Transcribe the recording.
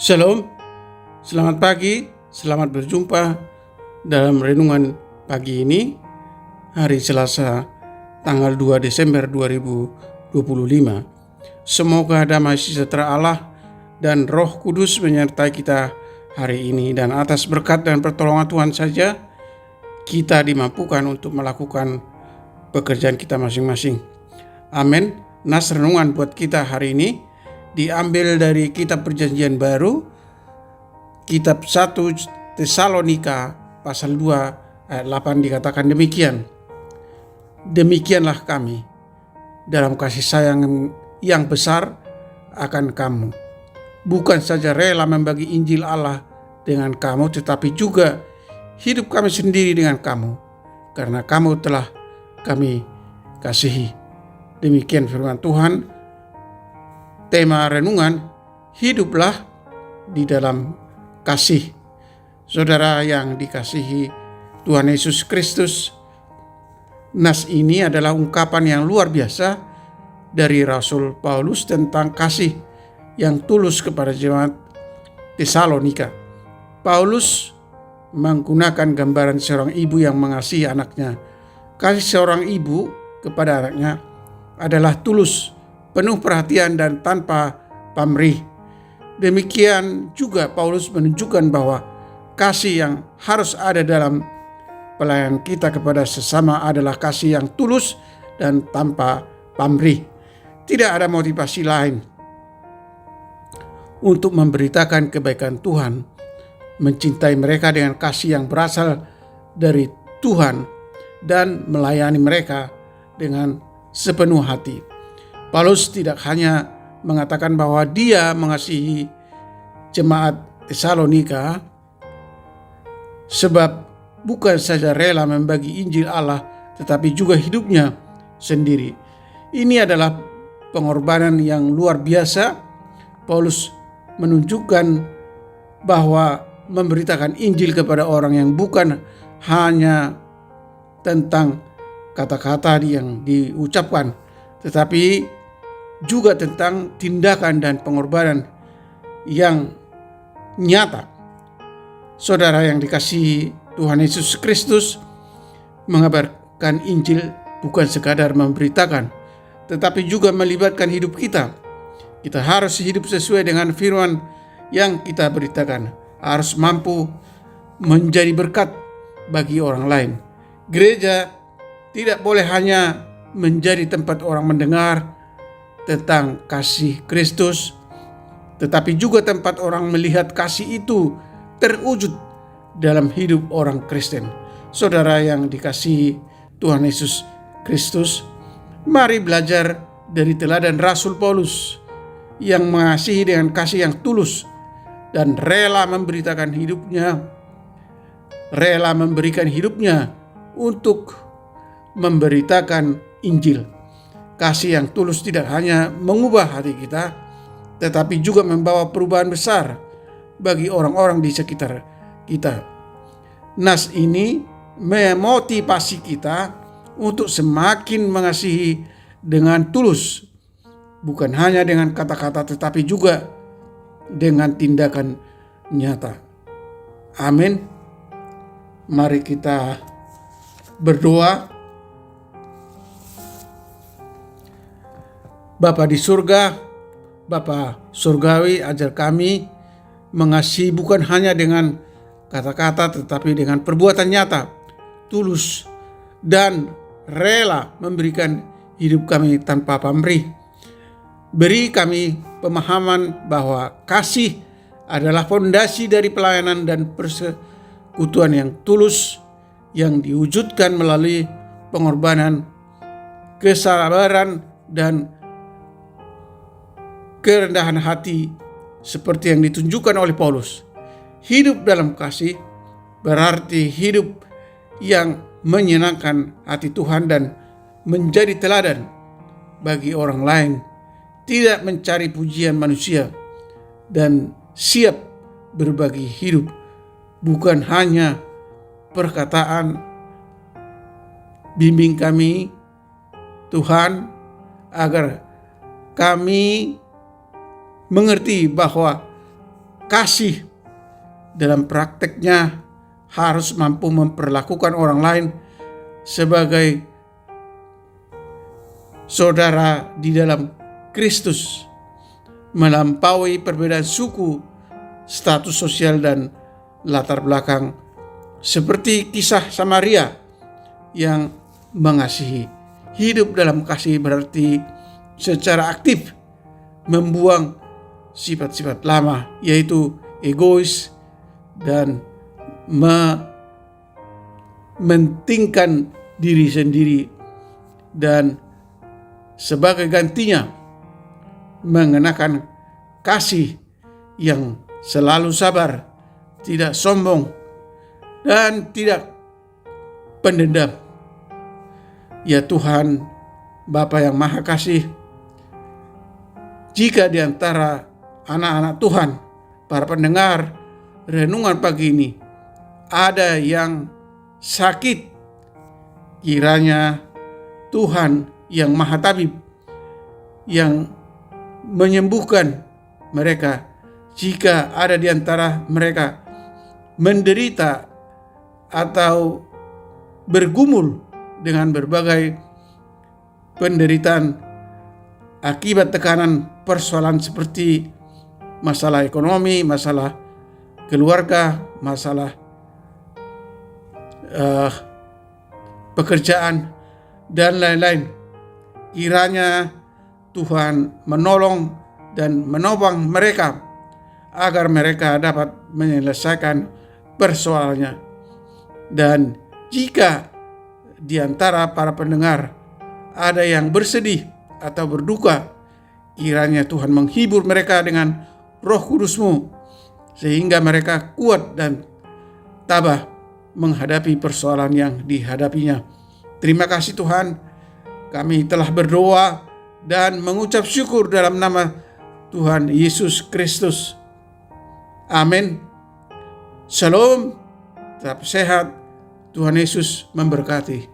Shalom, selamat pagi, selamat berjumpa dalam renungan pagi ini, hari Selasa, tanggal 2 Desember 2025. Semoga damai sejahtera Allah dan Roh Kudus menyertai kita hari ini, dan atas berkat dan pertolongan Tuhan saja kita dimampukan untuk melakukan pekerjaan kita masing-masing. Amin. Nas renungan buat kita hari ini diambil dari kitab Perjanjian Baru, kitab 1 Tesalonika pasal 2 ayat 8 dikatakan demikian. Demikianlah kami dalam kasih sayang yang besar akan kamu, bukan saja rela membagi Injil Allah dengan kamu, tetapi juga hidup kami sendiri dengan kamu, karena kamu telah kami kasihi. Demikian firman Tuhan. Tema renungan, hiduplah di dalam kasih. Saudara yang dikasihi Tuhan Yesus Kristus, nas ini adalah ungkapan yang luar biasa dari Rasul Paulus tentang kasih yang tulus kepada jemaat Tesalonika. Paulus menggunakan gambaran seorang ibu yang mengasihi anaknya. Kasih seorang ibu kepada anaknya adalah tulus, penuh perhatian dan tanpa pamrih. Demikian juga Paulus menunjukkan bahwa kasih yang harus ada dalam pelayanan kita kepada sesama adalah kasih yang tulus dan tanpa pamrih. Tidak ada motivasi lain untuk memberitakan kebaikan Tuhan, mencintai mereka dengan kasih yang berasal dari Tuhan, dan melayani mereka dengan sepenuh hati. Paulus tidak hanya mengatakan bahwa dia mengasihi jemaat Tesalonika sebab bukan saja rela membagi Injil Allah, tetapi juga hidupnya sendiri. Ini adalah pengorbanan yang luar biasa. Paulus menunjukkan bahwa memberitakan Injil kepada orang yang bukan hanya tentang kata-kata yang diucapkan, tetapi juga tentang tindakan dan pengorbanan yang nyata. Saudara yang dikasihi Tuhan Yesus Kristus, mengabarkan Injil bukan sekadar memberitakan, tetapi juga melibatkan hidup kita. Kita harus hidup sesuai dengan firman yang kita beritakan, harus mampu menjadi berkat bagi orang lain. Gereja tidak boleh hanya menjadi tempat orang mendengar tentang kasih Kristus, tetapi juga tempat orang melihat kasih itu terwujud dalam hidup orang Kristen. Saudara yang dikasihi Tuhan Yesus Kristus, mari belajar dari teladan Rasul Paulus yang mengasihi dengan kasih yang tulus dan rela memberitakan hidupnya, rela memberikan hidupnya untuk memberitakan Injil. Kasih yang tulus tidak hanya mengubah hati kita, tetapi juga membawa perubahan besar bagi orang-orang di sekitar kita. Nas ini memotivasi kita untuk semakin mengasihi dengan tulus, bukan hanya dengan kata-kata tetapi juga dengan tindakan nyata. Amin. Mari kita berdoa. Bapa di surga, Bapa surgawi, ajar kami mengasihi bukan hanya dengan kata-kata tetapi dengan perbuatan nyata, tulus, dan rela memberikan hidup kami tanpa pamrih. Beri kami pemahaman bahwa kasih adalah fondasi dari pelayanan dan persekutuan yang tulus yang diwujudkan melalui pengorbanan, kesabaran, dan kerendahan hati seperti yang ditunjukkan oleh Paulus. Hidup dalam kasih berarti hidup yang menyenangkan hati Tuhan dan menjadi teladan bagi orang lain, tidak mencari pujian manusia, dan siap berbagi hidup bukan hanya perkataan. Bimbing kami Tuhan agar kami mengerti bahwa kasih dalam prakteknya harus mampu memperlakukan orang lain sebagai saudara di dalam Kristus, melampaui perbedaan suku, status sosial, dan latar belakang, seperti kisah Samaria yang mengasihi. Hidup dalam kasih berarti secara aktif membuang sifat-sifat lama, yaitu egois dan mementingkan diri sendiri, dan sebagai gantinya mengenakan kasih yang selalu sabar, tidak sombong, dan tidak pendendam. Ya Tuhan, Bapa yang Maha Kasih, jika di antara anak-anak Tuhan, para pendengar renungan pagi ini, ada yang sakit, kiranya Tuhan yang Maha Tabib yang menyembuhkan mereka. Jika ada di antara mereka menderita atau bergumul dengan berbagai penderitaan akibat tekanan persoalan seperti masalah ekonomi, masalah keluarga, masalah pekerjaan, dan lain-lain, kiranya Tuhan menolong dan menopang mereka agar mereka dapat menyelesaikan persoalannya. Dan jika di antara para pendengar ada yang bersedih atau berduka, kiranya Tuhan menghibur mereka dengan Roh Kudus-Mu, sehingga mereka kuat dan tabah menghadapi persoalan yang dihadapinya. Terima kasih Tuhan, kami telah berdoa dan mengucap syukur dalam nama Tuhan Yesus Kristus. Amin. Shalom, tetap sehat, Tuhan Yesus memberkati.